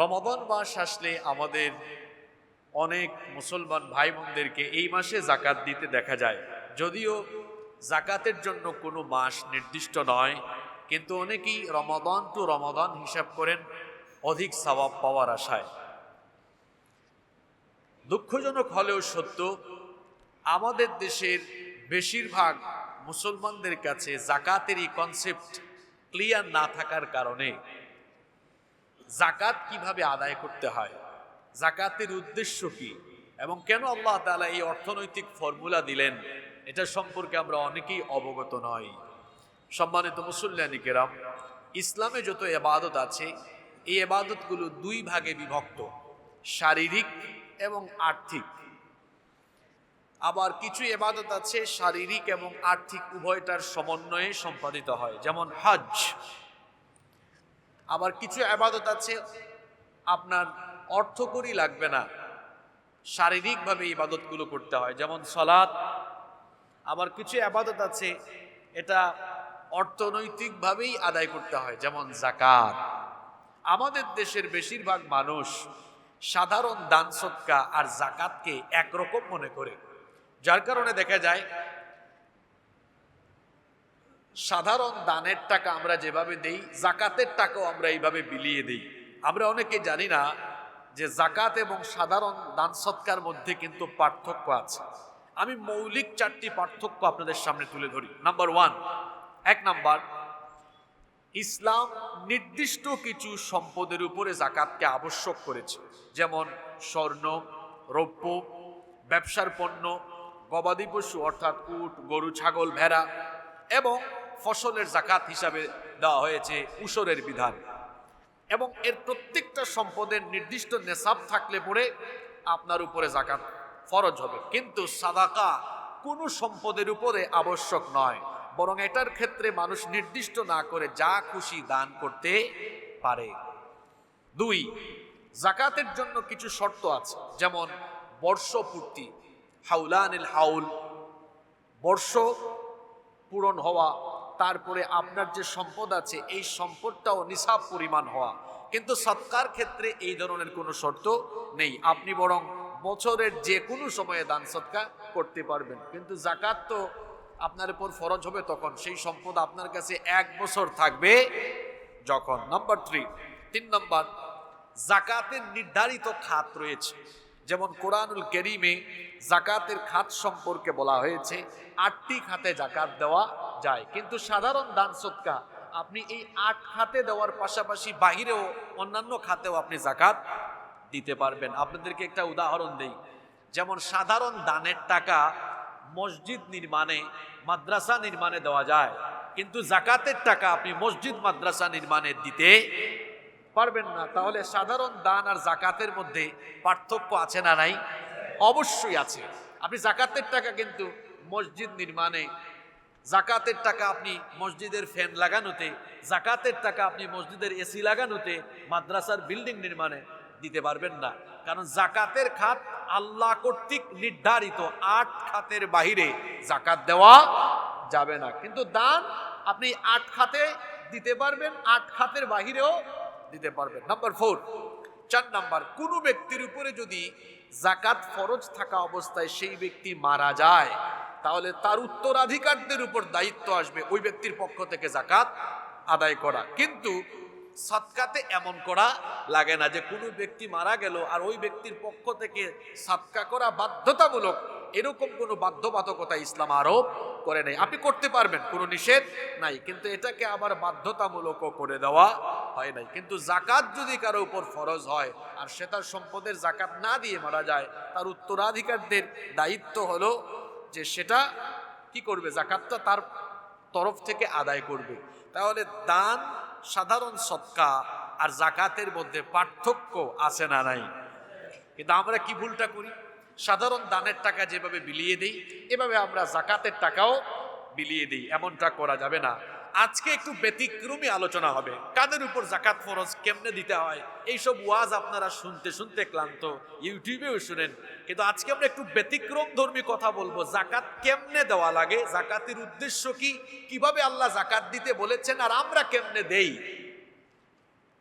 রমাদান মাস আসলে আমাদের অনেক মুসলমান ভাই বোনদেরকে এই মাসে জাকাত দিতে দেখা যায়। যদিও জাকাতের জন্য কোনো মাস নির্দিষ্ট নয়, কিন্তু অনেকেই রমাদান টু রমাদান হিসাব করেন অধিক সওয়াব পাওয়ার আশায়। দুঃখজনক হলেও সত্য, আমাদের দেশের বেশিরভাগ মুসলমানদের কাছে জাকাতের এই কনসেপ্ট ক্লিয়ার না থাকার কারণে জাকাত কিভাবে আদায় করতে হয়, জাকাতের উদ্দেশ্য কি, এবং কেন আল্লাহ তাআলা এই অর্থনৈতিক ফর্মুলা দিলেন, এটা সম্পর্কে আমরা অনেকেই অবগত নই। সম্মানিত মুসল্লিয়ানি কেরাম, ইসলামে যত ইবাদত আছে এই ইবাদতগুলো দুই ভাগে বিভক্ত, শারীরিক এবং আর্থিক। আবার কিছু ইবাদত আছে শারীরিক এবং আর্থিক উভয়টার সমন্বয়ে সম্পাদিত হয়, যেমন হজ। আবার কিছু ইবাদত আছে আপনার অর্থকড়ি লাগবে না, শারীরিকভাবে ইবাদতগুলো করতে হয়, যেমন সালাত। আবার কিছু ইবাদত আছে এটা অর্থনৈতিকভাবেই আদায় করতে হয়, যেমন যাকাত। আমাদের দেশের বেশিরভাগ মানুষ সাধারণ দান সদকা আর যাকাতকে একরকম মনে করে, যার কারণে দেখা যায় সাধারণ দানের টাকা আমরা যেভাবে দেই, যাকাতের টাকাও আমরা এইভাবে বিলিয়ে দিই। আমরা অনেকে জানি না যে যাকাত এবং সাধারণ দান সদকার মধ্যে কিন্তু পার্থক্য আছে। আমি মৌলিক চারটি পার্থক্য আপনাদের সামনে তুলে ধরি। নাম্বার ওয়ান, এক নাম্বার, ইসলাম নির্দিষ্ট কিছু সম্পদের উপরে যাকাতকে আবশ্যক করেছে, যেমন স্বর্ণ, রৌপ্য, ব্যবসার পণ্য, গবাদি পশু অর্থাৎ উট, গরু, ছাগল, ভেড়া, এবং ফসলের যাকাত হিসাবে দেওয়া হয়েছে উশরের বিধান। এবং এর প্রত্যেকটা সম্পদের নির্দিষ্ট নেসাব থাকলে পরে আপনার উপরে যাকাত ফরজ হবে। কিন্তু সাদাকা কোনো সম্পদের উপরে আবশ্যক নয়, বরং এটার ক্ষেত্রে মানুষ নির্দিষ্ট না করে যা খুশি দান করতে পারে। দুই, যাকাতের জন্য কিছু শর্ত আছে, যেমন বর্ষপূর্তি, হাউলানিল হাউল, বর্ষ পূরণ হওয়া, তারপরে আপনার যে সম্পদ আছে এই সম্পদটাও নিসাব পরিমাণ হওয়া। কিন্তু সদকার ক্ষেত্রে এই ধরনের কোনো শর্ত নেই, আপনি বরং বছরের যে কোনো সময়ে দান সদকা করতে পারবেন। কিন্তু যাকাত তো আপনার উপর ফরজ হবে তখন, সেই সম্পদ আপনার কাছে 1 বছর থাকবে যখন। নাম্বার থ্রি, 3 নম্বর, যাকাতের নির্ধারিত খাত রয়েছে, যেমন কোরআনুল কারীমে যাকাতের খাত সম্পর্কে বলা হয়েছে 8টি খাতে যাকাত দেওয়া যায়। কিন্তু সাধারণ দান সদকা আপনি এই 8 খাতে দেওয়ার পাশাপাশি বাহিরেও অন্যান্য খাতেও আপনি যাকাত দিতে পারবেন। আপনাদেরকে একটা উদাহরণ দেই, যেমন সাধারণ দানের টাকা মসজিদ নির্মাণে, মাদ্রাসা নির্মাণে দেওয়া যায়, কিন্তু যাকাতের টাকা আপনি মসজিদ মাদ্রাসা নির্মাণে দিতে পারবেন না। তাহলে সাধারণ দান আর যাকাতের মধ্যে পার্থক্য আছে না নাই? অবশ্যই আছে। আপনি যাকাতের টাকা কিন্তু মসজিদ নির্মাণে, যাকাতের টাকা আপনি মসজিদের ফ্যান লাগানোতে, যাকাতের টাকা আপনি মসজিদের এসি লাগানোতে, মাদ্রাসার বিল্ডিং নির্মাণে দিতে পারবেন না। কারণ যাকাতের খাত আল্লাহ কর্তৃক নির্ধারিত 8 খাতের বাহিরে যাকাত দেওয়া যাবে না। কিন্তু দান আপনি 8 খাতে দিতে পারবেন, 8 খাতের বাহিরেও দিতে পারবেন। নাম্বার 4, 4 নাম্বার, কোনো ব্যক্তির উপরে যদি যাকাত ফরজ থাকা অবস্থায় সেই ব্যক্তি মারা যায়, তাহলে তার উত্তরাধিকারদের উপর দায়িত্ব আসবে ওই ব্যক্তির পক্ষ থেকে যাকাত আদায় করা। কিন্তু সাদকাতে এমন করা লাগে না যে কোনো ব্যক্তি মারা গেল আর ওই ব্যক্তির পক্ষ থেকে সাদকা করা বাধ্যতামূলক, এরকম কোনো বাধ্যবাধকতা ইসলাম আরোপ করে নাই। আপনি করতে পারবেন, কোনো নিষেধ নাই, কিন্তু এটাকে আবার বাধ্যতামূলকও করে দেওয়া হয় নাই। কিন্তু যাকাত যদি কারো উপর ফরজ হয় আর সে তার সম্পদের যাকাত না দিয়ে মারা যায়, তার উত্তরাধিকারদের দায়িত্ব হলো যে সেটা কি করবে, যাকাতটা তার তরফ থেকে আদায় করবে। তাহলে দান, সাধারণ সদকা আর যাকাতের মধ্যে পার্থক্য আছে না নাই? কিন্তু আমরা কি ভুলটা করি, সাধারণ দানের টাকা যেভাবে বিলিয়ে দেই এভাবে আমরা যাকাতের টাকাও বিলিয়ে দিই। এমনটা করা যাবে না। আজকে একটু ব্যতিক্রমী আলোচনা হবে, কাদের উপর যাকাত ফরজ, কেমনে দিতে হয়। এইসব ওয়াজ আপনারা শুনতে শুনতে ক্লান্ত, ইউটিউবেও শুনেন, কিন্তু আজকে আমরা একটু ব্যতিক্রম ধর্মী কথা বলবো। যাকাত কেমনে দেওয়া লাগে, যাকাতের উদ্দেশ্য কি, কিভাবে আল্লাহ যাকাত দিতে বলেছেন আর আমরা কেমনে দেই।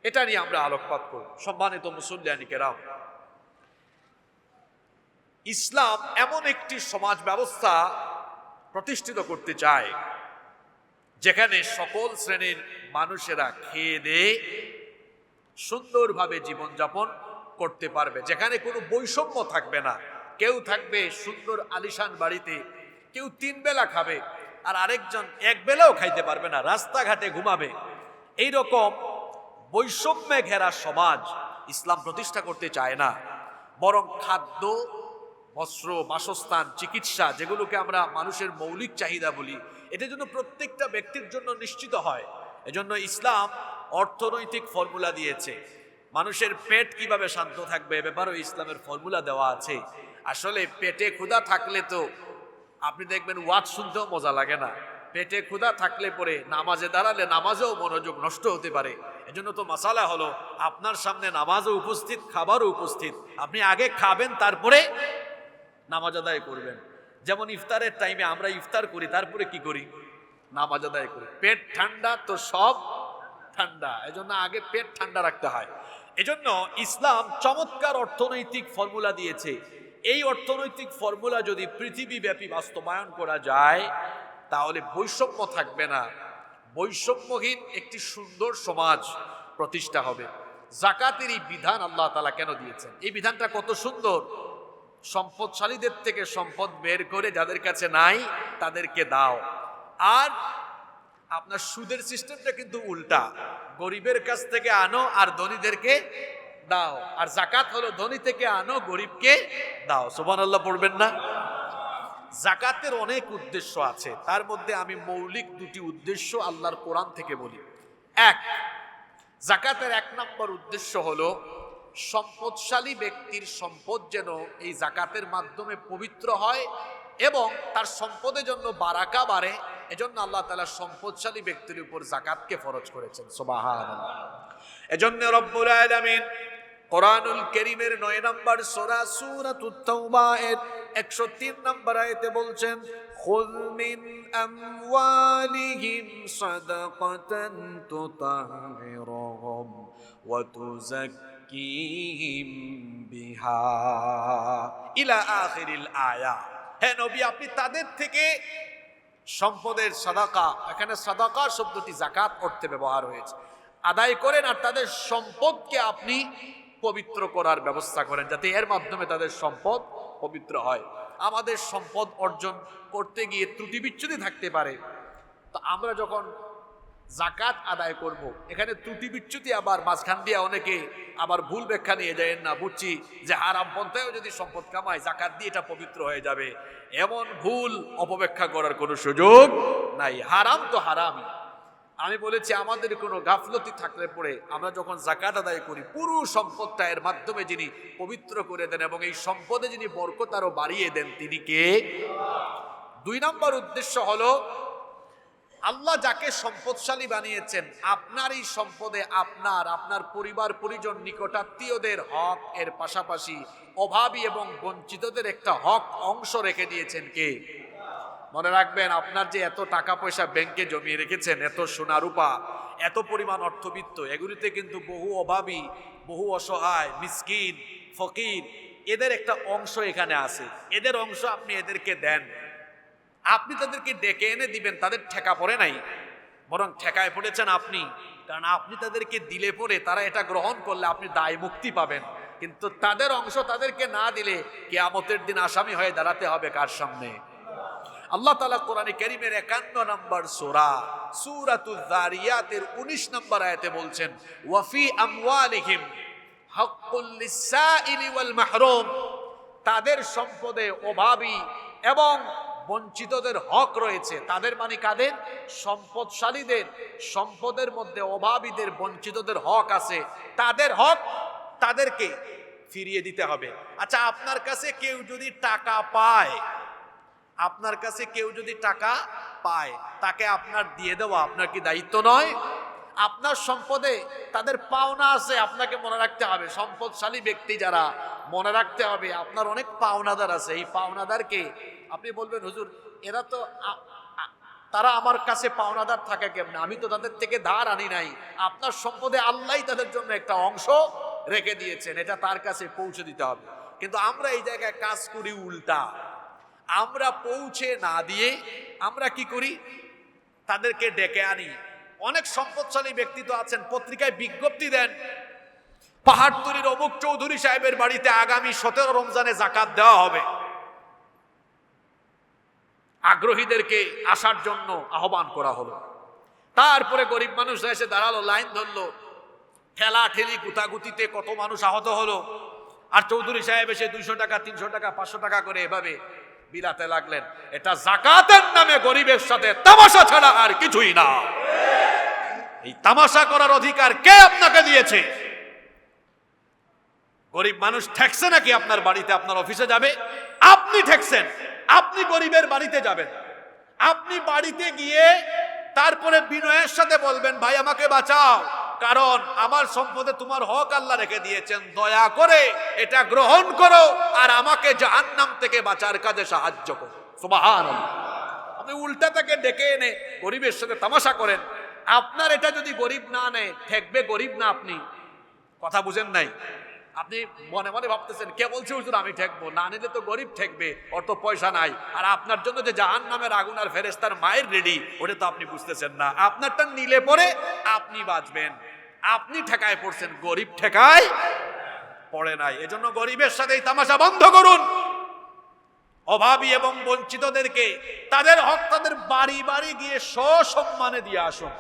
এটা নিয়ে আমরা আলোকপাত করব। সম্মানিত মুসল্লিয়ানি কেরাম, ইসলাম এমন একটি সমাজ ব্যবস্থা প্রতিষ্ঠিত করতে চায় যেখানে সকল শ্রেণীর মানুষেরা খেয়ে দিয়ে সুন্দরভাবে জীবনযাপন করতে পারবে, যেখানে কোনো বৈষম্য থাকবে না। কেউ থাকবে সুন্দর আলিশান বাড়িতে, কেউ 3 বেলা খাবে আর আরেকজন 1 বেলাও খাইতে পারবে না, রাস্তাঘাটে ঘুমাবে। এইরকম বৈষম্যে ঘেরা সমাজ ইসলাম প্রতিষ্ঠা করতে চায় না, বরং খাদ্য, বস্ত্র, বাসস্থান, চিকিৎসা, যেগুলোকে আমরা মানুষের মৌলিক চাহিদা বলি, এটা যেন প্রত্যেকটা ব্যক্তির জন্য নিশ্চিত হয়। এজন্য ইসলাম অর্থনৈতিক ফর্মুলা দিয়েছে। মানুষের পেট কিভাবে শান্ত থাকবে এ ব্যাপারেও ইসলামের ফর্মুলা দেওয়া আছে। আসলে পেটে ক্ষুধা থাকলে তো আপনি দেখবেন ওয়াজ শুনতেও মজা লাগে না। পেটে ক্ষুধা থাকলে পরে নামাজে দাঁড়ালে নামাজেও মনোযোগ নষ্ট হতে পারে। এজন্য তো মাসালা হলো আপনার সামনে নামাজও উপস্থিত, খাবারও উপস্থিত, আপনি আগে খাবেন তারপরে নামাজ আদায় করবেন। যেমন ইফতারের টাইমে আমরা ইফতার করি, তারপরে কি করি? নামাজ আদায় করি। পেট ঠান্ডা তো সব ঠান্ডা, এজন্য আগে পেট ঠান্ডা রাখতে হয়। এজন্য ইসলাম চমৎকার অর্থনৈতিক ফর্মুলা দিয়েছে। এই অর্থনৈতিক ফর্মুলা যদি পৃথিবীব্যাপী বাস্তবায়ন করা যায় তাহলে বৈষম্য থাকবে না, বৈষম্যহীন একটি সুন্দর সমাজ প্রতিষ্ঠা হবে। যাকাতের এই বিধান আল্লাহ তাআলা কেন দিয়েছেন? এই বিধানটা কত সুন্দর! সম্পদশালীদের থেকে সম্পদ বের করে যাদের কাছে নাই তাদেরকে দাও। আর আপনার সুদের সিস্টেমটা কিন্তু উল্টা, গরিবের কাছ থেকে আনো আর ধনীদেরকে দাও। আর যাকাত হলো ধনী থেকে আনো, গরিবকে দাও। সুবহানাল্লাহ পড়বেন না? যাকাতের অনেক উদ্দেশ্য আছে, তার মধ্যে আমি মৌলিক 2টি উদ্দেশ্য আল্লাহর কোরআন থেকে বলি। যাকাতের 1 নম্বর উদ্দেশ্য হলো সম্পদশালী ব্যক্তির সম্পদ যেন এই যাকাতের মাধ্যমে পবিত্র হয় এবং তার সম্পদের জন্য বারাকা বাড়ে। এজন্য আল্লাহ তাআলা সম্পদশালী ব্যক্তির উপর যাকাতকে ফরজ করেছেন। সুবহানাল্লাহ। এজন্য রব্বুল আলামিন কোরআনুল কারীমের 9 নম্বর সূরা সূরাতুত তাওবা এর 103 নম্বর আয়াতে বলছেন, খুয মিন আমওয়ালিহিম সাদাকাতান তুতাহহিরুহুম ওয়া তুযাক্কিহিম বিহা ইলা আখিরিল আয়া। হে নবী, আপনি তাদের থেকে সম্পদের সাদাকা, এখানে সাদাকা শব্দটি যাকাত অর্থে ব্যবহার হয়েছে, আদায় করেন আর তাদের সম্পদকে আপনি পবিত্র করার ব্যবস্থা করেন, যাতে এর মাধ্যমে তাদের সম্পদ পবিত্র হয়। আমাদের সম্পদ অর্জন করতে গিয়ে ত্রুটি বিচ্যুতি থাকতে পারে, তো আমরা যখন যাকাত আদায় করব, এখানে ত্রুটি বিচ্যুতি আবার মাঝখান দিয়ে অনেকে আবার ভুল ব্যাখ্যা নিয়ে যায় না, বুঝছি যে হারাম পন্থায়ও যদি সম্পদ কামায় যাকাত দিয়ে এটা পবিত্র হয়ে যাবে, এমন ভুল অপব্যাখ্যা করার কোনো সুযোগ নাই। হারাম তো হারামই। আমি বলেছি আমাদের কোনো গাফলতি থাকলে পরে আমরা যখন যাকাত আদায় করি, পুরো সম্পদটা এর মাধ্যমে যিনি পবিত্র করে দেন এবং এই সম্পদে যিনি বরকত আরো বাড়িয়ে দেন, তিনি কে? 2 নম্বর উদ্দেশ্য হলো আল্লাহ যাকে সম্পদশালী বানিয়েছেন, আপনার এই সম্পদে আপনার পরিবার পরিজন নিকটাত্মীয়দের হক এর পাশাপাশি অভাবী এবং বঞ্চিতদের একটা হক অংশ রেখে দিয়েছেন কে? মনে রাখবেন, আপনার যে এত টাকা পয়সা ব্যাংকে জমিয়ে রেখেছেন, এত সোনা রূপা, এত পরিমাণ অর্থবিত্ত, এগুলিতে কিন্তু বহু অভাবী, বহু অসহায়, মিসকিন, ফকির, এদের একটা অংশ এখানে আছে। এদের অংশ আপনি এদেরকে দেন। আপনি তাদেরকে ডেকে এনে দিবেন, তাদের ঠেকা পড়ে নাই, বরং ঠেকায় পড়েছেন আপনি। কারণ আপনি তাদেরকে দিলে পরে তারা এটা গ্রহণ করলে আপনি দায় মুক্তি পাবেন। কিন্তু তাদের অংশ তাদেরকে না দিলে কিয়ামতের দিন আসামি হয়ে দাঁড়াতে হবে কার সামনে? আল্লাহ তাআলা কোরআনে কারীমের 51 নম্বর সূরা সূরাতুয যারিয়াতের 19 নম্বর আয়াতে বলছেন, ওয়া ফি আমওয়ালিহিম হাক্কুল লিসাইলি ওয়াল মাহরুম। তাদের সম্পদে অভাবী এবং বঞ্চিতদের হক রয়েছে। তাদের মানে কাদের? সম্পদশালীদের। সম্পদের মধ্যে অভাবীদের, বঞ্চিতদের হক আছে। তাদের হক তাদেরকে ফিরিয়ে দিতে হবে। আচ্ছা, আপনার কাছে কেউ যদি টাকা পায়, তাকে আপনার দিয়ে দেওয়া আপনার কি দায়িত্ব নয়? আপনার সম্পদে তাদের পাওনা আছে, আপনাকে মনে রাখতে হবে। সম্পদশালী ব্যক্তি যারা, মনে রাখতে হবে আপনার অনেক পাওনাদার আছে। এই পাওনাদারকে আপনি বলবেন, হুজুর এরা তো তারা আমার কাছে পাওনাদার থাকে কেমনে? আমি তো তাদের থেকে ধার আনি নাই। আপনার সম্পদে আল্লাহই তাদের জন্য একটা অংশ রেখে দিয়েছেন, এটা তার কাছে পৌঁছে দিতে হবে। কিন্তু আমরা এই জায়গায় কাজ করি উল্টা। আমরা পৌঁছে না দিয়ে আমরা কি করি? তাদেরকে ডেকে আনি। অনেক সম্পদশালী ব্যক্তি তো আছেন, পত্রিকায় বিজ্ঞপ্তি দেন, পাহাড়তলির অমুক চৌধুরী সাহেবের বাড়িতে আগামী 17 রমজানে যাকাত দেওয়া হবে, আগ্রহীদেরকে আসার জন্য আহ্বান করা হলো। তারপরে গরিব মানুষ এসে দাঁড়ালো, লাইন ধরলো, ঠেলা ঠেলি গুতাগুতিতে কত মানুষ আহত হলো। আর চৌধুরী সাহেব এসে 200 টাকা 300 টাকা 500 টাকা করে এভাবে বিলাতে লাগলেন। এটা যাকাতের নামে গরিবের সাথে তামাশা ছাড়া আর কিছুই না। এই তামাশা করার অধিকার কে আপনাকে দিয়েছে? গরিব মানুষ ঠেকছে নাকি আপনার বাড়িতে? আপনার অফিসে যাবে? আপনি ঠেকছেন। আপনি গরিবের বাড়িতে যাবেন, আপনি বাড়িতে গিয়ে তারপরে বিনয়ের সাথে বলবেন, ভাই আমাকে বাঁচাও, কারণ আমার সম্পদে তোমার হক আল্লাহ রেখে দিয়েছেন, দয়া করে এটা গ্রহণ করো আর আমাকে জাহান্নাম থেকে বাঁচার কাজে সাহায্য করো। সুবহানাল্লাহ। আপনি উল্টা তাকে ডেকে এনে গরিবের সাথে তামাশা করেন। আপনার এটা যদি গরিব না নেয়, ঠেকবে গরিব না আপনি। কথা বুঝেন নাই? আপনি মনে মনে ভাবতেছেন, কে বলছে হুজুর আমি ঠেকবো? না নিলে তো গরিব ঠেকবে, ওর তো পয়সা নাই। আর আপনার জন্য যে জাহান্নামের আগুন আর ফেরেশতার মায়ের রেডি, ওটা তো আপনি বুঝতেছেন না। আপনারটা নিলে পরে আপনি বাঁচবেন, আপনি ঠেকায় পড়ছেন, গরিব ঠেকায় পড়ে নাই। এজন্য গরিবের সাথে এই তামাশা বন্ধ করুন। অভাবী এবং বঞ্চিতদেরকে তাদের হক তাদের বাড়ি বাড়ি গিয়ে সসম্মানে দিয়ে আসুন।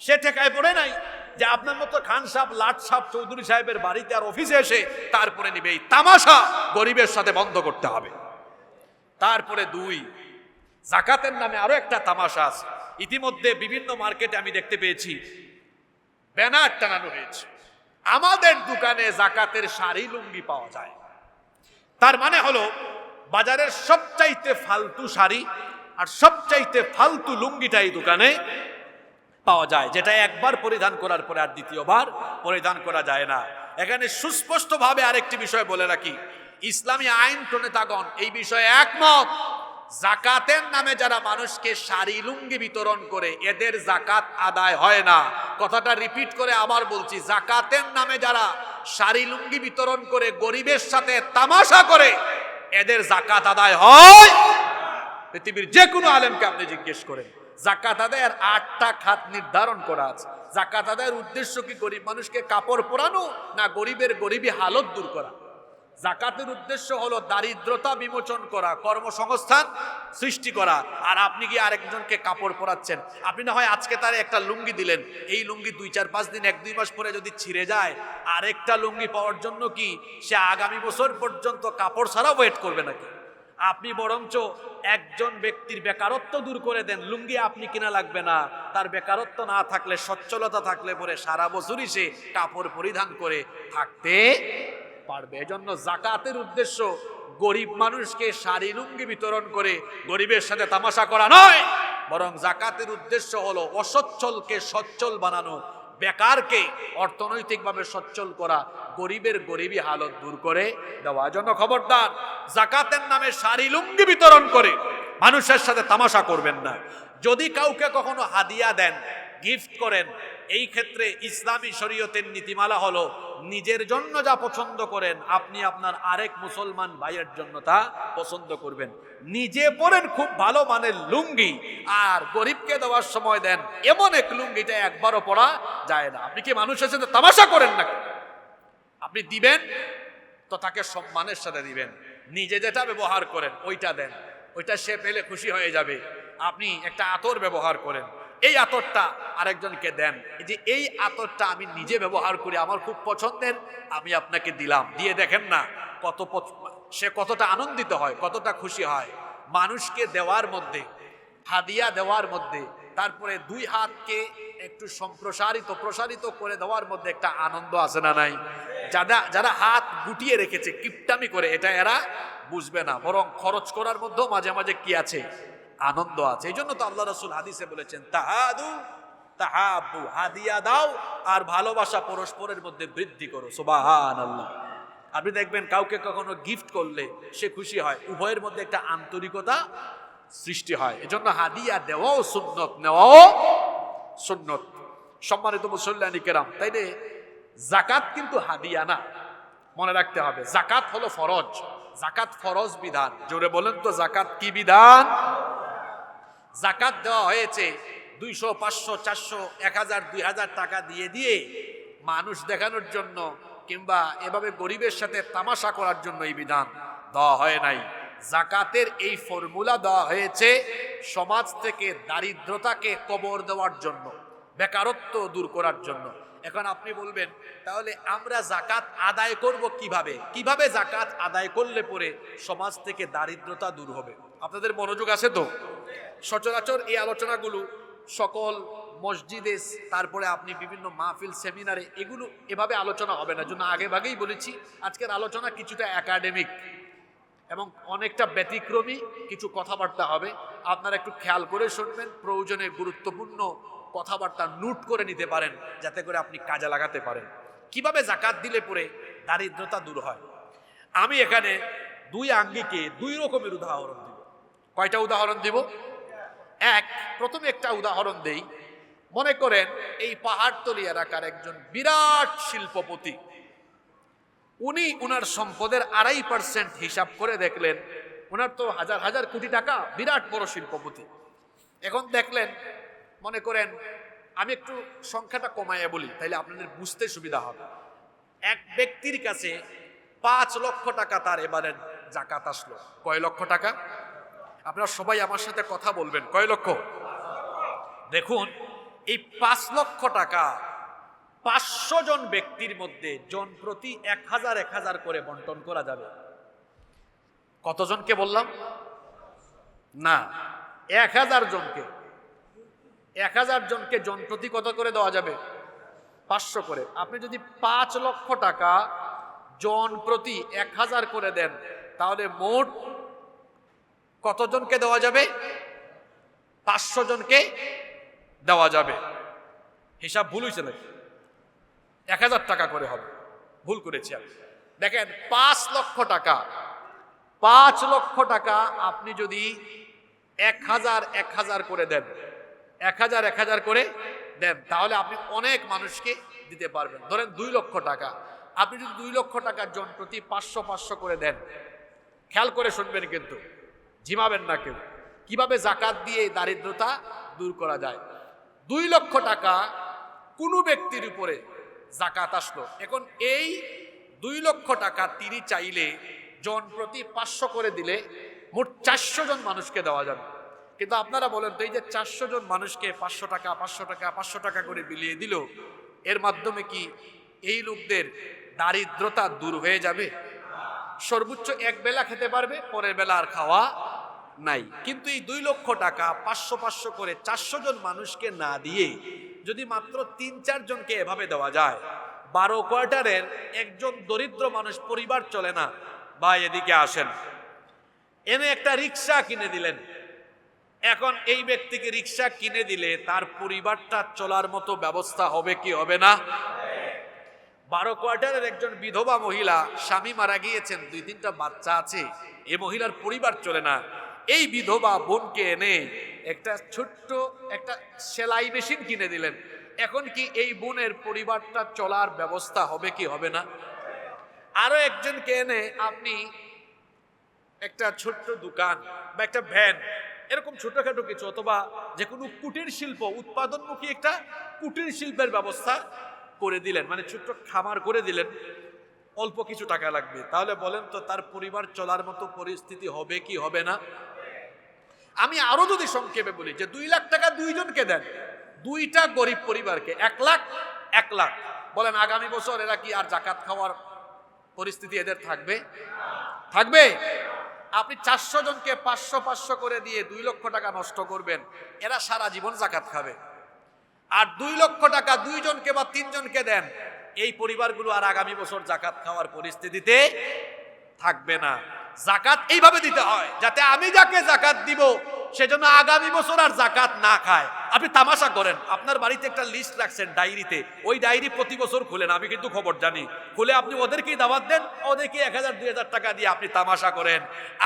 সে ঠেকায় পড়ে নাই যে আপনার মতো খান সাহেব, লাট সাহেব, চৌধুরী সাহেবের বাড়িতে আর অফিসে এসে তারপরে নিবে। এই তামাশা গরিবের সাথে বন্ধ করতে হবে। তারপরে 2, যাকাতের নামে আরো একটা তামাশা আছে। ইতিমধ্যে বিভিন্ন মার্কেটে আমি দেখতে পেয়েছি ব্যানার টানানো হয়েছে, আমাদের দোকানে যাকাতের শাড়ি লুঙ্গি পাওয়া যায়। তার মানে হলো বাজারের সবচাইতে ফালতু শাড়ি আর সবচাইতে ফালতু লুঙ্গিটা এই দোকানে পাওয়া যায়, যেটা একবার পরিধান করার পরে আর দ্বিতীয়বার পরিধান করা যায় না। এখানে সুস্পষ্টভাবে আরেকটি বিষয় বলে রাখি, ইসলামী আইন প্রণেতাগণ এই বিষয়ে একমত। যাকাতের নামে যারা মানুষকে শাড়ি লুঙ্গি বিতরণ করে, এদের যাকাত আদায় হয় না। কথাটা রিপিট করে আবার বলছি, যাকাতের নামে যারা শাড়ি লুঙ্গি বিতরণ করে গরিবের সাথে তামাশা করে, এদের যাকাত আদায় হয়। পৃথিবীর যে কোনো আলেমকে আপনি জিজ্ঞেস করেন, যাকাত আদায়ের 8টা খাত নির্ধারণ করা আছে। যাকাত আদায়ের উদ্দেশ্য কি গরিব মানুষকে কাপড় পরানো, না গরিবের গরিবী হালত দূর করা? যাকাতের উদ্দেশ্য হলো দারিদ্রতা বিমোচন করা, কর্মসংস্থান সৃষ্টি করা। আর আপনি কি আরেকজনকে কাপড় পরাচ্ছেন। আপনি না হয় আজকে তার একটা লুঙ্গি দিলেন, এই লুঙ্গি 2-4-5 দিন 1-2 মাস পরে যদি ছিঁড়ে যায়, আরেকটা লুঙ্গি পাওয়ার জন্য কি সে আগামী বছর পর্যন্ত কাপড় ছাড়া ওয়েট করবে নাকি? আপনি বরঞ্চ একজন ব্যক্তির বেকারত্ব দূর করে দেন, লুঙ্গি আপনি কিনা লাগবে না। তার বেকারত্ব না থাকলে, সচ্ছলতা থাকলে পরে সারা বছরই সে কাপড় পরিধান করে থাকতে পারবে। এজন্য যাকাতের উদ্দেশ্য গরিব মানুষকে শাড়ি লুঙ্গি বিতরণ করে গরিবের সাথে তামাশা করা নয়, বরং যাকাতের উদ্দেশ্য হলো অসচ্ছলকে সচ্ছল বানানো, বেকারকে অর্থনৈতিকভাবে সচ্ছল করা, গরিবের গরিবী হালত দূর করে দেওয়া। জন্য খবরদার, যাকাতের নামে শাড়ি লুঙ্গি বিতরণ করে মানুষের সাথে তামাশা করবেন না। যদি কাউকে কখনো হাদিয়া দেন, গিফট করেন, এই ক্ষেত্রে ইসলামী শরীয়তের নীতিমালা হলো নিজের জন্য যা পছন্দ করেন আপনি আপনার আরেক মুসলমান ভাইয়ের জন্য তা পছন্দ করবেন। নিজে পরেন খুব ভালো মানের লুঙ্গি, আর গরিবকে দেওয়ার সময় দেন এমন এক লুঙ্গিটা একবারও পরা যায় না। আপনি কি মানুষের সাথে তামাশা করেন নাকি? আপনি দিবেন তো তাকে সম্মানের সাথে দিবেন। নিজে যেটা ব্যবহার করেন ওইটা দেন, ওইটা সে পেলে খুশি হয়ে যাবে। আপনি একটা আতর ব্যবহার করেন, এই আতরটা আরেকজনকে দেন, এই যে এই আতরটা আমি নিজে ব্যবহার করি, আমার খুব পছন্দের, আমি আপনাকে দিলাম। দিয়ে দেখেন না সে কতটা আনন্দিত হয়, কতটা খুশি হয়। মানুষকে দেওয়ার মধ্যে, হাদিয়া দেওয়ার মধ্যে, তারপরে 2 হাতকে একটু প্রসারিত করে দেওয়ার মধ্যে একটা আনন্দ আছে না নাই? যারা হাত গুটিয়ে রেখেছে কিপটামি করে, এটা এরা বুঝবে না, বরং খরচ করার মধ্যেও মাঝে মাঝে কি আছে, আনন্দ আছে। এই জন্য তো আল্লাহ রাসূল হাদিসে বলেছেন, তাহাদু তাহাব্বু, হাদিয়া দাও আর ভালোবাসা পরস্পরের মধ্যে বৃদ্ধি করো। সুবহানাল্লাহ। আপনি দেখবেন কাউকে কখনো গিফট করলে সে খুশি হয়, উভয়ের মধ্যে একটা আন্তরিকতা সৃষ্টি হয়। এজন্য হাদিয়া দেওয়াও সুন্নত, নেওয়াও সুন্নত। সম্মানিত মুসল্লিয়ানি কেরাম, তাইলে যাকাত কিন্তু হাদিয়া না, মনে রাখতে হবে। যাকাত হলো ফরজ, যাকাত ফরজ বিধান। জোরে বলেন তো, যাকাত কি বিধান? যাকাত দেওয়া হয়েছে 200, 500, 400, 1000, 2000 টাকা দিয়ে দিয়ে মানুষ দেখানোর জন্য, কিংবা এভাবে গরিবের সাথে তামাশা করার জন্য এই বিধান দেওয়া হয় নাই। যাকাতের এই ফর্মুলা দেওয়া হয়েছে সমাজ থেকে দারিদ্রতাকে কবর দেওয়ার জন্য, বেকারত্ব দূর করার জন্য। এখন আপনি বলবেন, তাহলে আমরা যাকাত আদায় করব কিভাবে? কিভাবে যাকাত আদায় করলে পরে সমাজ থেকে দারিদ্রতা দূর হবে? আপনাদের মনোযোগ আছে তো? সচরাচর এই আলোচনাগুলো সকল মসজিদে, তারপরে আপনি বিভিন্ন মাহফিল, সেমিনারে এগুলো এভাবে আলোচনা হবে না। জন্য আগে ভাগেই বলেছি, আজকের আলোচনা কিছুটা একাডেমিক এবং অনেকটা ব্যতিক্রমী কিছু কথাবার্তা হবে। আপনারা একটু খেয়াল করে শুনবেন, প্রয়োজনে গুরুত্বপূর্ণ কথাবার্তা নোট করে নিতে পারেন, যাতে করে আপনি কাজে লাগাতে পারেন। কিভাবে যাকাত দিলে পরে দারিদ্রতা দূর হয়? আমি এখানে দুই আঙ্গিকে দুই রকমের উদাহরণ দিব। কয়টা উদাহরণ দিব? প্রথমে একটা উদাহরণ দেই। মনে করেন এই পাহাড়তলি এলাকার একজন বিরাট শিল্পপতি, উনি উনার সম্পদের 2.5% হিসাব করে দেখলেন, উনার তো হাজার হাজার কোটি টাকা, বিরাট বড় শিল্পপতি। এখন দেখলেন, মনে করেন, আমি একটু সংখ্যাটা কমাইয়া বলি তাইলে আপনাদের বুঝতে সুবিধা হবে। এক ব্যক্তির কাছে 5 লক্ষ টাকা তার এবারে যাকাত আসলো। কয় লক্ষ টাকা? আপনারা সবাই আমার সাথে কথা বলবেন, কয় লক্ষ? দেখুন, এই 5 লক্ষ টাকা 500 জন ব্যক্তির মধ্যে জন প্রতি 1000 করে বন্টন করা যাবে। কতজনকে বললাম? না, 1000 জনকে। 1000 জনকে জন প্রতি কত করে দেওয়া যাবে? 500 করে। আপনি যদি 5 লক্ষ টাকা জন প্রতি 1000 করে দেন, তাহলে মোট কতজনকে দেওয়া যাবে? 500 জনকে দেওয়া যাবে। হিসাব ভুল হয়েছে নাকি? 1000 টাকা করে হবে, ভুল করেছি আমি। দেখেন, 5 লক্ষ টাকা, 5 লক্ষ টাকা আপনি যদি 1000 করে দেন, 1000 করে দেন, তাহলে আপনি অনেক মানুষকে দিতে পারবেন। ধরেন 2 লক্ষ টাকা, আপনি যদি 2 লক্ষ টাকা জন প্রতি 500 করে দেন, খেয়াল করে শুনবেন কিন্তু, ঝিমাবেন না কেউ। কিভাবে যাকাত দিয়ে দারিদ্রতা দূর করা যায়? 2 লক্ষ টাকা কোনো ব্যক্তির উপরে যাকাত আসলো। এখন এই 2 লক্ষ টাকা তিনি চাইলে জন প্রতি 500 করে দিলে মোট 400 জন মানুষকে দেওয়া যাবে। কিন্তু আপনারা বলেন তো, এই যে 400 জন মানুষকে 500 টাকা 500 টাকা 500 টাকা করে বিলিয়ে দিল, এর মাধ্যমে কি এই লোকদের দারিদ্রতা দূর হয়ে যাবে? সর্বোচ্চ এক বেলা খেতে পারবে, পরের বেলা আর খাওয়া নাই। কিন্তু এই 2 লক্ষ টাকা 500 করে 400 জন মানুষকে না দিয়ে যদি মাত্র 3-4 জনকে এভাবে দেওয়া যায়, 12 কোয়ার্টারের একজন দরিদ্র মানুষ, পরিবার চলে না, ভাই এদিকে আসেন, এনে একটা রিক্সা কিনে দিলেন। এখন এই ব্যক্তিকে রিক্সা কিনে দিলে তার পরিবারটা চলার মতো ব্যবস্থা হবে কি হবে না? 12 কোয়ার্টারের একজন বিধবা মহিলা, স্বামী মারা গিয়েছেন, 2-3টা বাচ্চা আছে, এই মহিলার পরিবার চলে না। এই বিধবা বোনকে এনে একটা ছোট্ট একটা সেলাই মেশিন কিনে দিলেন। এখন কি এই বোনের পরিবারটা চলার ব্যবস্থা হবে কি হবে না? আরো একজনকে এনে আপনি একটা ছোট্ট দোকান বা একটা ভ্যান, এরকম ছোটখাটো কিছু, অথবা যে কোনো কুটির শিল্প, উৎপাদনমুখী একটা কুটির শিল্পের ব্যবস্থা করে দিলেন, মানে ছোট্ট খামার করে দিলেন, অল্প কিছু টাকা লাগবে। তাহলে বলেন তো, তার পরিবার চলার মতো পরিস্থিতি হবে কি হবে না? আমি আরো যদি সংক্ষেপে বলি, যে 2 লাখ টাকা 2 জনকে দেন, 2টা গরিব পরিবারকে 1 লাখ 1 লাখ, বলেন আগামী বছর এরা কি আর যাকাত খাওয়ার পরিস্থিতি এদের থাকবে? থাকবে? আপনি 400 জনকে 500 করে দিয়ে 2 লক্ষ টাকা নষ্ট করবেন, এরা সারা জীবন যাকাত খাবে। আর 2 লক্ষ টাকা 2 জনকে বা 3 জনকে দেন, এই পরিবারগুলো আর আগামী বছর যাকাত খাওয়ার পরিস্থিতিতে থাকবে না। যাকাত এইভাবে দিতে হয় যাতে আমি যাকে যাকাত দিব সেজন্য আগামী বছর আর জাকাত না খায়। আপনি তামাশা করেন, আপনার বাড়িতে একটা লিস্ট রাখছেন ডায়েরিতে, ওই ডায়েরি প্রতি বছর খুলেন, আমি কিন্তু খবর জানি, খুলে আপনি ওদেরকেই দাওয়াত দেন, ওদেরকে 1000-2000 টাকা দিয়ে আপনি তামাশা করেন,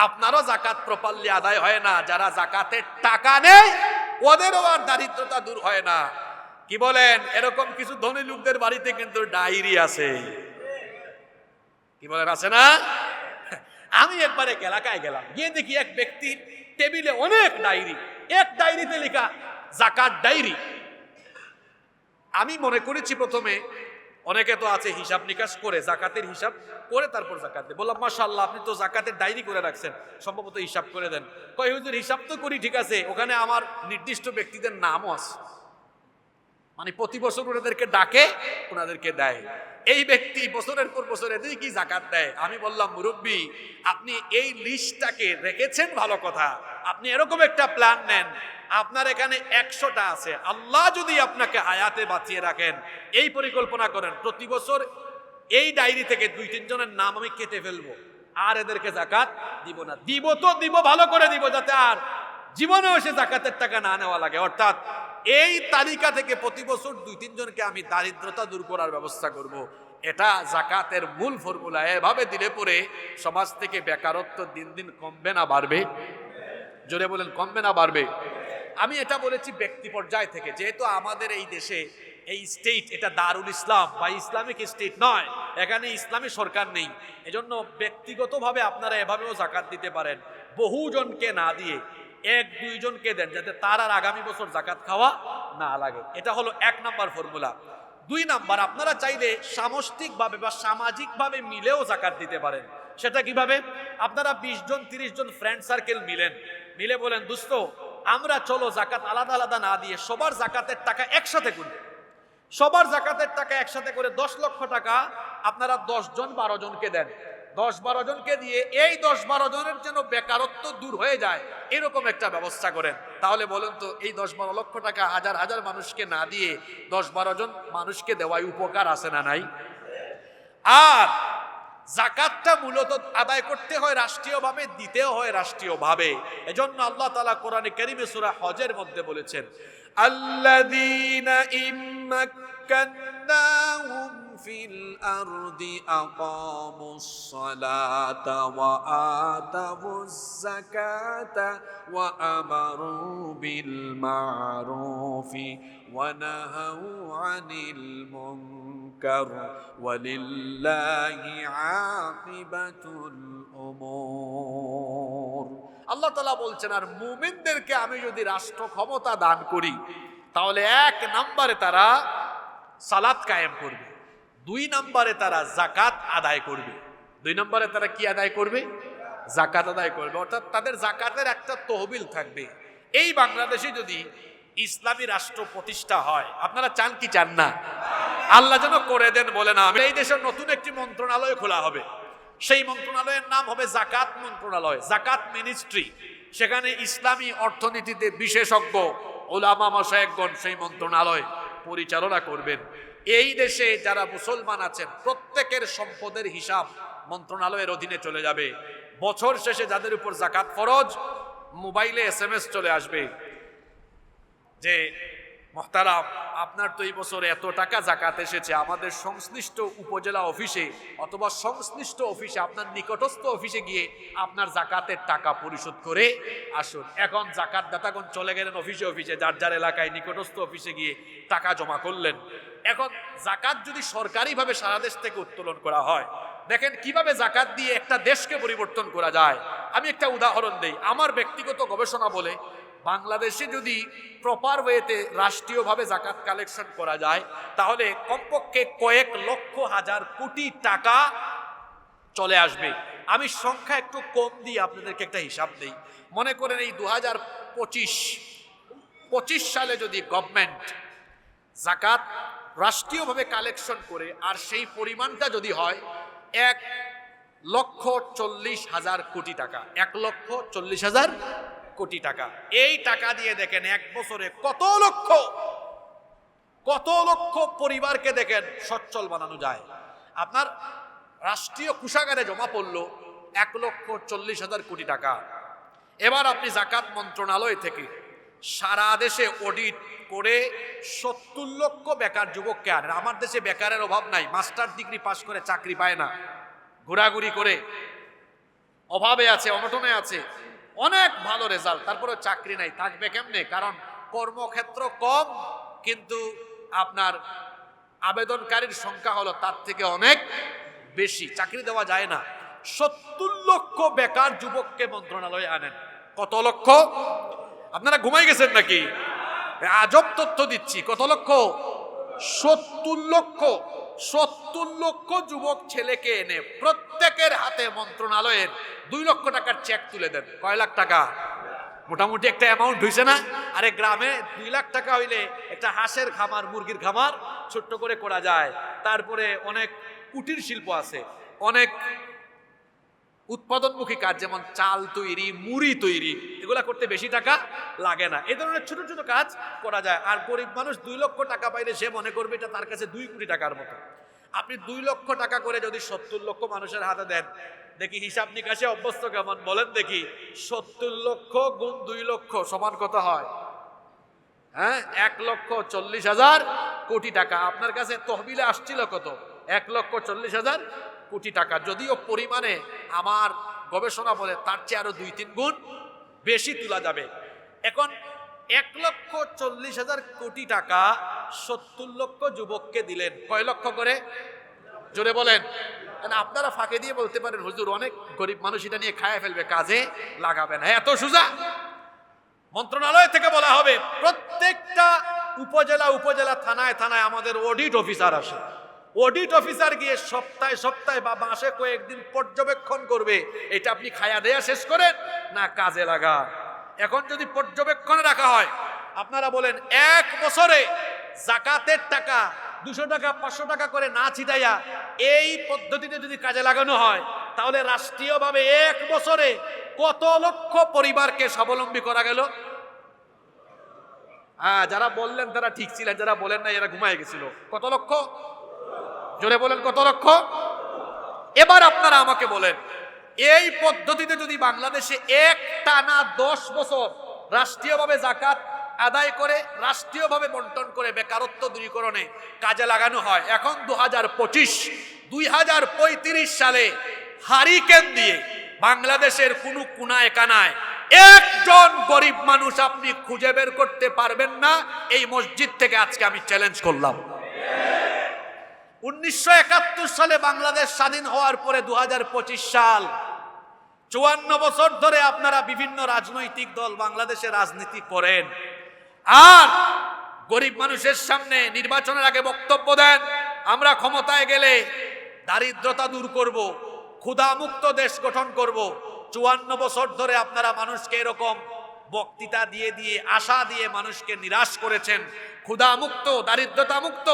আপনারও জাকাত প্রপারলি আদায় হয় না। যারা জাকাতের টাকা নেয় ওদেরও আর দারিদ্রতা দূর হয় না। কি বলেন? এরকম কিছু ধনী লোকদের বাড়িতে কিন্তু ডায়েরি আছে। কি বলেন, আছে না? আমি একবারে এলাকায় গেলাম, গিয়ে দেখি এক ব্যক্তির টেবিলে অনেক ডায়েরি, এক ডায়েরিতে লেখা জাকাত ডায়েরি। আমি মনে করেছি প্রথমে, অনেকে তো আছে হিসাব নিকাশ করে, জাকাতের হিসাব করে তারপর জাকাত দেয়। বললাম মাশাআল্লাহ, আপনি তো জাকাতের ডায়েরি করে রাখছেন, সম্ভবত হিসাব করে দেন। কয় হুজুর, হিসাব তো করি ঠিক আছে, ওখানে আমার নির্দিষ্ট ব্যক্তিদের নামও আছে, মানে প্রতি বছর ওনাদেরকে ডাকে, ওনাদেরকে দেয়। এই ব্যক্তি বছরের পর বছর এদের কি জাকাত দেয়। আমি বললাম, মুরব্বী, আপনি এই লিস্টটাকে রেখেছেন ভালো কথা, আপনি এরকম একটা প্ল্যান নেন, আপনার এখানে 100টা আছে, আল্লাহ যদি আপনাকে হায়াতে বাঁচিয়ে রাখেন, এই পরিকল্পনা করেন, প্রতি বছর এই ডায়েরি থেকে 2-3 জনের নাম আমি কেটে ফেলবো, আর এদেরকে জাকাত দিব না। দিব তো দিব, ভালো করে দিব, যাতে আর জীবনেও সে জাকাতের টাকা না নেওয়া লাগে। অর্থাৎ এই তালিকা থেকে প্রতি বছর 2-3 জনকে আমি দারিদ্রতা দূর করার ব্যবস্থা করব। এটা জাকাতের মূল ফর্মুলা। এভাবে দিলে পরে সমাজ থেকে বেকারত্ব দিন দিন কমবে না বাড়বে? জোরে বলেন, কমবে না বাড়বে? আমি এটা বলেছি ব্যক্তি পর্যায় থেকে, যেহেতু আমাদের এই দেশে এই স্টেট এটা দারুল ইসলাম বা ইসলামিক স্টেট নয়, এখানে ইসলামী সরকার নেই, এজন্য ব্যক্তিগতভাবে আপনারা এভাবেও জাকাত দিতে পারেন। বহুজনকে না দিয়ে 1-2 জনকে দেন, যাতে তার আর আগামী বছর জাকাত খাওয়া না লাগে। এটা হলো 1 নাম্বার ফর্মুলা। 2 নাম্বার, আপনারা চাইলে সামষ্টিকভাবে বা সামাজিকভাবে মিলেও জাকাত দিতে পারেন। সেটা কিভাবে? আপনারা 20 জন 30 জন ফ্রেন্ড সার্কেল মিলে বলেন, দোস্ত আমরা চলো জাকাত আলাদা আলাদা না দিয়ে সবার জাকাতের টাকা একসাথে করি। সবার জাকাতের টাকা একসাথে করে 10 লক্ষ টাকা আপনারা 10 জন 12 জনকে দেন। 10-12 জনকে দিয়ে এই 10-12 জনের যেন বেকারত্ব দূর হয়ে যায়, এরকম একটা ব্যবস্থা করেন। তাহলে বলুন তো, এই 10-12 লক্ষ টাকা হাজার হাজার মানুষকে না দিয়ে 10-12 জন মানুষকে দেওয়ায় উপকার আছে না নাই? আর জাকাতটা মূলত আদায় করতে হয় রাষ্ট্রীয়ভাবে, দিতেও হয় রাষ্ট্রীয়ভাবে। এজন্য আল্লাহ তাআলা কোরআনে কারীমে সূরা হজের মধ্যে বলেছেন, আল্লাযীনা ইম্মাক্কান্নাহুম ফিল আরদি আকামুস সালাতা ওয়া আতাবুজ যাকাতা ওয়া আমারু বিল মা'রুফি ওয়া নাহাউ আনিল মুনকার ওয়ালিল্লাহি আকিবাতুল উমুর। আল্লাহ তাআলা বলছেন, আর মুমিনদেরকে আমি যদি রাষ্ট্র ক্ষমতা দান করি, তাহলে 1 নম্বরে তারা সালাত কায়েম করবে, 2 নম্বরে তারা জাকাত আদায় করবে। 2 নম্বরে তারা কি আদায় করবে? জাকাত আদায় করবে। অর্থাৎ তাদের জাকাতের একটা তহবিল থাকবে। এই বাংলাদেশে যদি ইসলামী রাষ্ট্র প্রতিষ্ঠা হয়, আপনারা চান কি চান না? আল্লাহ যেন করে দেন, বলে না। এই দেশের নতুন একটি মন্ত্রণালয় খোলা হবে, সেই মন্ত্রণালয়ের নাম হবে জাকাত মন্ত্রণালয়, জাকাত মিনিস্ট্রি। সেখানে ইসলামী অর্থনীতিতে বিশেষজ্ঞ উলামা মাশায়েখগণ সেই মন্ত্রণালয় পরিচালনা করবেন। এই দেশে যারা মুসলমান আছেন প্রত্যেকের সম্পদের হিসাব মন্ত্রণালয়ের অধীনে চলে যাবে। বছর শেষে যাদের উপর জাকাত ফরজ, মোবাইলে SMS চলে আসবে যে মুহতারাম, আপনার তো এই বছর এত টাকা জাকাত এসেছে, আমাদের সংশ্লিষ্ট উপজেলা অফিসে অথবা সংশ্লিষ্ট অফিসে, আপনার নিকটস্থ অফিসে গিয়ে আপনার জাকাতের টাকা পরিশোধ করে আসুন। এখন জাকাত দাতাগণ চলে গেলেন অফিসে, যার যার এলাকায় নিকটস্থ অফিসে গিয়ে টাকা জমা করলেন। এখন জাকাত যদি সরকারিভাবে সারা দেশ থেকে উত্তোলন করা হয়, দেখেন কিভাবে জাকাত দিয়ে একটা দেশকে পরিবর্তন করা যায়। আমি একটা উদাহরণ দেই, আমার ব্যক্তিগত গবেষণা বলে, বাংলাদেশে যদি প্রপার ওয়েতে রাষ্ট্রীয়ভাবে জাকাত কালেকশন করা যায়, তাহলে কমপক্ষে কয়েক লক্ষ হাজার কোটি টাকা চলে আসবে। আমি সংখ্যা একটু কম দিয়ে আপনাদেরকে একটা হিসাব দেই। মনে করেন এই 2025 সালে যদি গভর্নমেন্ট জাকাত রাষ্ট্রীয়ভাবে কালেকশন করে, আর সেই পরিমাণটা যদি হয় 1,40,000 কোটি টাকা, 1,40,000 কোটি টাকা, এই টাকা দিয়ে দেখেন এক বছরে কত লক্ষ পরিবারকে দেখেন সচ্ছল বানানো যায়। আপনার রাষ্ট্রীয় কোষাগারে জমা পড়লো 1,40,000 কোটি টাকা। এবার আপনি জাকাত মন্ত্রণালয় থেকে সারা দেশে অডিট করে 70 লক্ষ বেকার যুবককে আনেন। আমার দেশে বেকারের অভাব নাই, মাস্টার ডিগ্রি পাশ করে চাকরি পায় না, ঘোরাঘুরি করে অভাবে আছে, অনটনে আছে, অনেক ভালো রেজাল্ট, তারপরে চাকরি নাই, থাকবে কেমনে? কারণ কর্মক্ষেত্র কম, কিন্তু আপনার আবেদনকারীর সংখ্যা হলো তার থেকে অনেক বেশি, চাকরি দেওয়া যায় না। 70 লক্ষ বেকার যুবককে মন্ত্রণালয়ে আনেন। কত লক্ষ? আপনারা ঘুমাই গেছেন নাকি? আজব তথ্য দিচ্ছি। কত লক্ষ? 70 লক্ষ। 70 লক্ষ যুবক ছেলেকে এনে প্রত্যেকের হাতে মন্ত্রণালয়ের 2 লক্ষ টাকার চেক তুলে দেন। কয় লাখ টাকা? মোটামুটি একটা অ্যামাউন্ট হয়েছে না? আরে গ্রামে 2 লাখ টাকা হইলে একটা হাঁসের খামার, মুরগির খামার ছোট্ট করে করা যায়। তারপরে অনেক কুটির শিল্প আছে, অনেক উৎপাদনমুখী কাজ, যেমন চাল তৈরি, মুড়ি তৈরি, এগুলা করতে বেশি টাকা লাগে না। এই ধরনের ছোট ছোট কাজ করা যায়। আর গরিব মানুষ 2 লক্ষ টাকা পাইলে সে মনে করবে এটা তার কাছে 2 কোটি টাকার মতো। আপনি 2 লক্ষ টাকা করে যদি 70 লক্ষ মানুষের হাতে দেন, দেখি হিসাব নিকাশে অভ্যস্ত কেমন বলেন দেখি। 70 লক্ষ গুণ 2 লক্ষ সমান কত হয়? হ্যাঁ, 1,40,000 কোটি টাকা। আপনার কাছে তহবিলে আসছিল কত? 1,40,000 কোটি টাকা। যদিও পরিমাণে আমার গবেষণা বলে তার চেয়ে আরো 2-3 গুণ বেশি তোলা যাবে। এখন 1,40,000 কোটি টাকা 70 লক্ষ যুবককে দিলেন। কয় লক্ষ করে? জোরে বলেন। আপনারা ফাঁকে দিয়ে বলতে পারেন হুজুর অনেক গরিব মানুষ এটা নিয়ে খায় ফেলবে, কাজে লাগাবে না। এত সোজা? মন্ত্রণালয় থেকে বলা হবে প্রত্যেকটা উপজেলা উপজেলা, থানায় থানায় আমাদের অডিট অফিসার আসে। অডিট অফিসার গিয়ে সপ্তাহে সপ্তাহে বা মাসে কয়েকদিন পর্যবেক্ষণ করবে এটা আপনি খায়া দেয়া শেষ করেন না কাজে লাগা। এখন যদি পর্যবেক্ষণে রাখা হয়, আপনারা বলেন 1 বছরে জাকাতের টাকা 200 টাকা 500 টাকা করে না ছিটাইয়া এই পদ্ধতিতে যদি কাজে লাগানো হয়, তাহলে রাষ্ট্রীয়ভাবে 1 বছরে কত লক্ষ পরিবারকে স্বাবলম্বী করা গেল? হ্যাঁ, যারা বললেন তারা ঠিক ছিলেন, যারা বলেন না এরা ঘুমায় গেছিল। কত লক্ষ? জোরে বলেন, কত লক্ষ? এবার আপনারা আমাকে বলেন, এই পদ্ধতিতে যদি বাংলাদেশে একটানা 10 বছর রাষ্ট্রীয়ভাবে জাকাত আদায় করে রাষ্ট্রীয়ভাবে বন্টন করে বেকারত্ব দূরীকরণে কাজে লাগানো হয়, এখন 2035 সালে হারিকেন দিয়ে বাংলাদেশের কোনো কোনায় কানায় একজন গরিব মানুষ আপনি খুঁজে বের করতে পারবেন না। এই মসজিদ থেকে আজকে আমি চ্যালেঞ্জ করলাম। 1971 সালে বাংলাদেশ স্বাধীন হওয়ার পরে 2025 সাল, 54 বছর ধরে আপনারা বিভিন্ন রাজনৈতিক দল বাংলাদেশে রাজনীতি করেন, আর গরিব মানুষের সামনে নির্বাচনের আগে বক্তব্য দেন আমরা ক্ষমতায় গেলে দারিদ্রতা দূর করব, ক্ষুধামুক্ত দেশ গঠন করব। 54 বছর ধরে আপনারা মানুষকে এরকম বক্তৃতা দিয়ে দিয়ে আশা দিয়ে মানুষকে নিরাশ করেছেন। ক্ষুধামুক্ত, দারিদ্রতা মুক্ত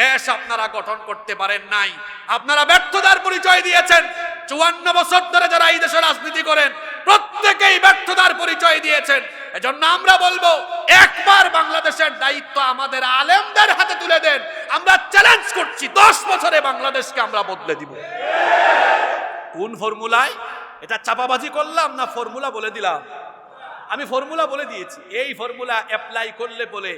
দেশ আপনারা গঠন করতে পারেন নাই। আপনারা ব্যর্থতার পরিচয় দিয়েছেন। 54 বছর ধরে যারা এই দেশে রাজনীতি করেন প্রত্যেকেই ব্যর্থতার পরিচয় দিয়েছেন। এজন্য আমরা বলবো, একবার বাংলাদেশের দায়িত্ব আমাদের আলেমদের হাতে তুলে দেন। আমরা চ্যালেঞ্জ করছি 10 বছরে বাংলাদেশকে আমরা বদলে দিব। কোন ফর্মুলায়? এটা চাপাবাজি করলাম না ফর্মুলা বলে দিলাম? আমি ফর্মুলা বলে দিয়েছি। এই ফর্মুলা অ্যাপ্লাই করলে বলে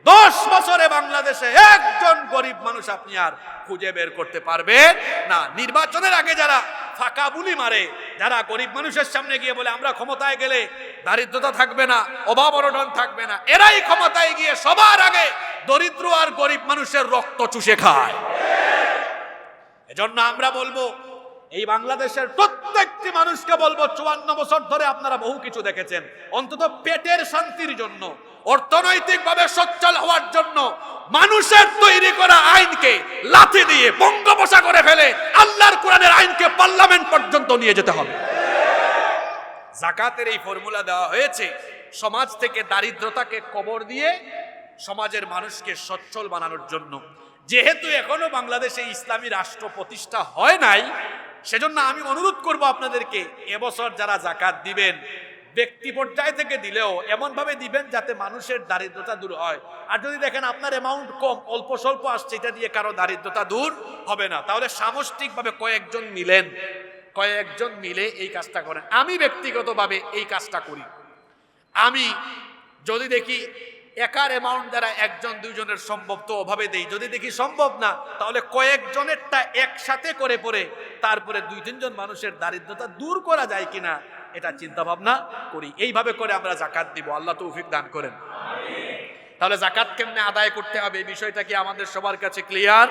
10 বছরে বাংলাদেশে একজন গরিব মানুষ আপনি আর খুঁজে বের করতে পারবেন না। নির্বাচনের আগে যারা ফাঁকা বুলি মারে, যারা গরিব মানুষের সামনে গিয়ে বলে আমরা ক্ষমতায় গেলে দারিদ্রতা থাকবে না, অভাব অনটন থাকবে না, এরাই ক্ষমতায় গিয়ে সবার আগে দরিদ্র আর গরিব মানুষের রক্ত চুষে খায়। এজন্য আমরা বলবো, এই বাংলাদেশের প্রত্যেকটি মানুষকে বলবো, 54 বছর ধরে আপনারা বহু কিছু দেখেছেন। অন্তত পেটের শান্তির জন্য, অর্থনৈতিকভাবে সচ্ছল হওয়ার জন্য মানুষের তৈরি করা আইনকে লাথি দিয়ে বঙ্গোপসাগরে করে ফেলে আল্লাহর কোরআনের আইনকে পার্লামেন্ট পর্যন্ত নিয়ে যেতে হবে। জাকাতের এই ফর্মুলা দেওয়া হয়েছে সমাজ থেকে দারিদ্রতাকে কবর দিয়ে সমাজের মানুষকে সচ্ছল বানানোর জন্য। যেহেতু এখনো বাংলাদেশে ইসলামী রাষ্ট্র প্রতিষ্ঠা হয় নাই, সেজন্য আমি অনুরোধ করব আপনাদেরকে, এবছর যারা জাকাত দিবেন ব্যক্তি পর্যায় থেকে দিলেও এমন ভাবে দিবেন যাতে মানুষের দারিদ্রতা দূর হয়। আর যদি দেখেন আপনার অ্যামাউন্ট কম, অল্প স্বল্প আসছে, এটা দিয়ে কারো দারিদ্রতা দূর হবে না, তাহলে সামষ্টিকভাবে কয়েকজন মিলেন, কয়েকজন মিলে এই কাজটা করেন। আমি ব্যক্তিগতভাবে এই কাজটা করি। আমি যদি দেখি একার অ্যামাউন্ট দ্বারা একজন দুইজনের সম্ভব তো ওভাবে দেই, যদি দেখি সম্ভব না তাহলে কয়েকজনেরটা একসাথে করে পরে তারপরে 2-3 জন মানুষের দারিদ্রতা দূর করা যায় কিনা এটা চিন্তা ভাবনা করি। এইভাবে করে আমরা যাকাত দিব। আল্লাহ তৌফিক দান করেন। তাহলে যাকাত কেমনে আদায় করতে হবে এই বিষয়টা কি আমাদের সবার কাছে ক্লিয়ার?